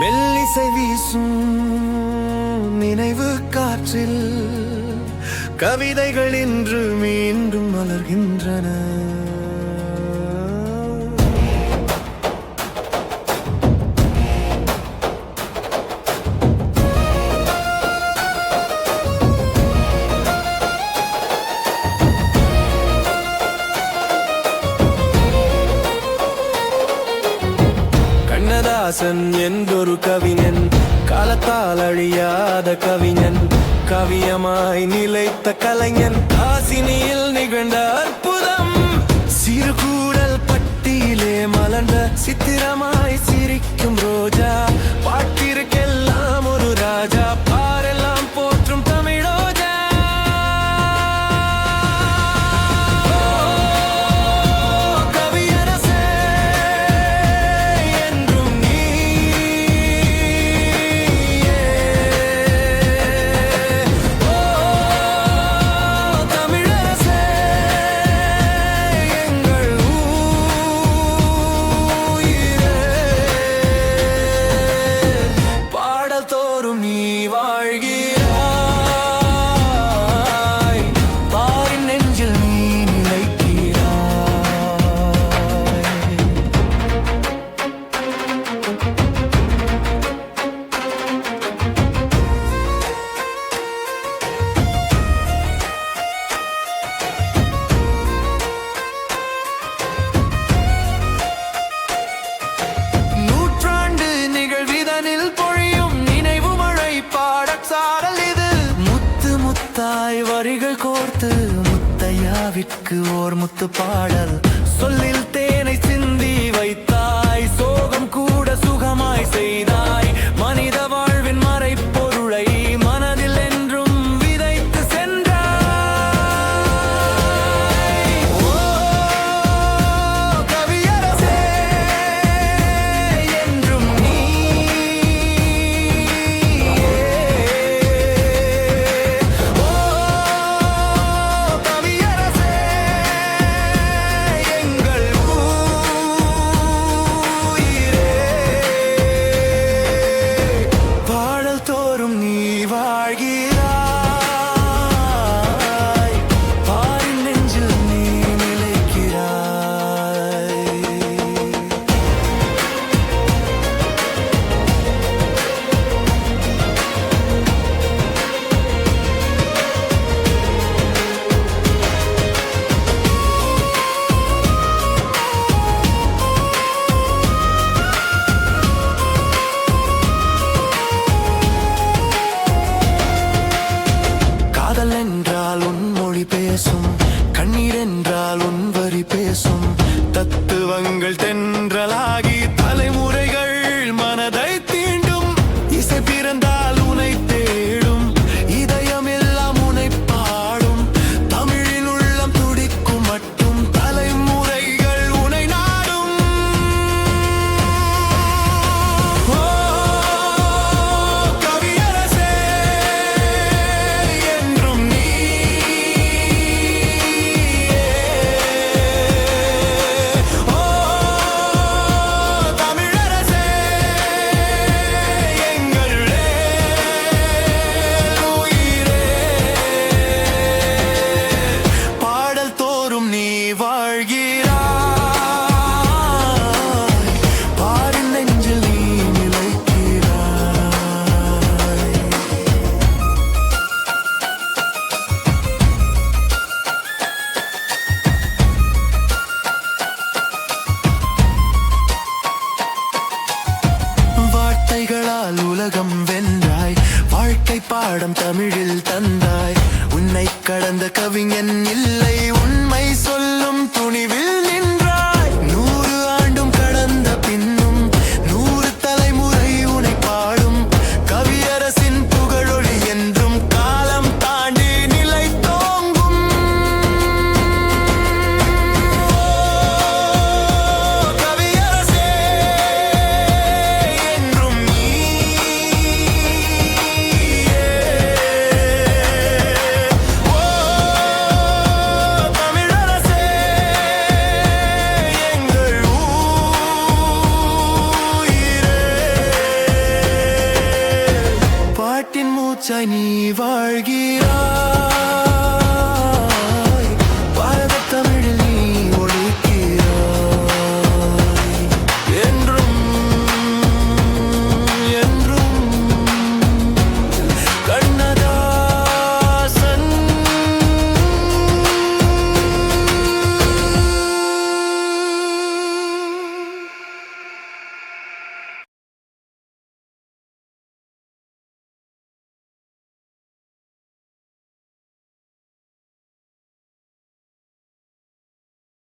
மெல்லிசை வீசும் நினைவு காற்றில் கவிதைகள் இன்று மீண்டும் மலர்கின்றன. கண்ணதாசன் என்றொரு கவிஞன், காலத்தால் அழியாத கவிஞன், கவியமாய் நிலைத்த கலைஞன், காசினியில் நிகழ்ந்த அற்புதம், சிறுகூடல் பட்டியிலே மலர்ந்த சித்திரமாய் சிரிக்கும் ரோஜா, பாட்டிற்கெல்லாம் ஒரு ராஜா, பாரெல்லாம் போற்றும் தமிழோஜா. வரிகள் கோர்த்து முத்தையாவிற்கு ஓர் முத்து பாடல், சொல்லில் தேனை சிந்தி வைத்தாய், சோகம் கூட சுகமாய் செய்தாய், மனித வாழ்வின் மறைப்பொருளை மனதில் என்றும் விதைத்து சென்றாய். ஓ கவியரசே, என்றும் நீ என்றால் உன் மொழி பேசும், கண்ணீர் என்றால் உன் வரி பேசும், தத்துவங்கள் தென்றலாகி தலைமுறைகள் மனதை தீண்டும், இசை பிறந்தால் உனை தேடும், இதயம் எல்லாம் உனை பாடும், தமிழின் உள்ளம் துடிக்கும் மட்டும் தலைமுறைகள் உனை நாடும். கவியரசே, உலகம் வென்றாய், வாழ்க்கை பாடம் தமிழில் தந்தாய், உன்னை கடந்த கவிஞன் இல்லை, உண்மை சொல்லும் துணிவில் நின்றாய், 100 ஆண்டும் கடந்த பின்னும் 100 தலைமுறை உன்னை பாடும், கவியரசின் புகழொளி என்றும் காலம் தாண்டி நிலை தோங்கும். கவியரசே, என்றும் நீ தமிழரசே. காற்றாய் நீ வாழ்கிறாய்.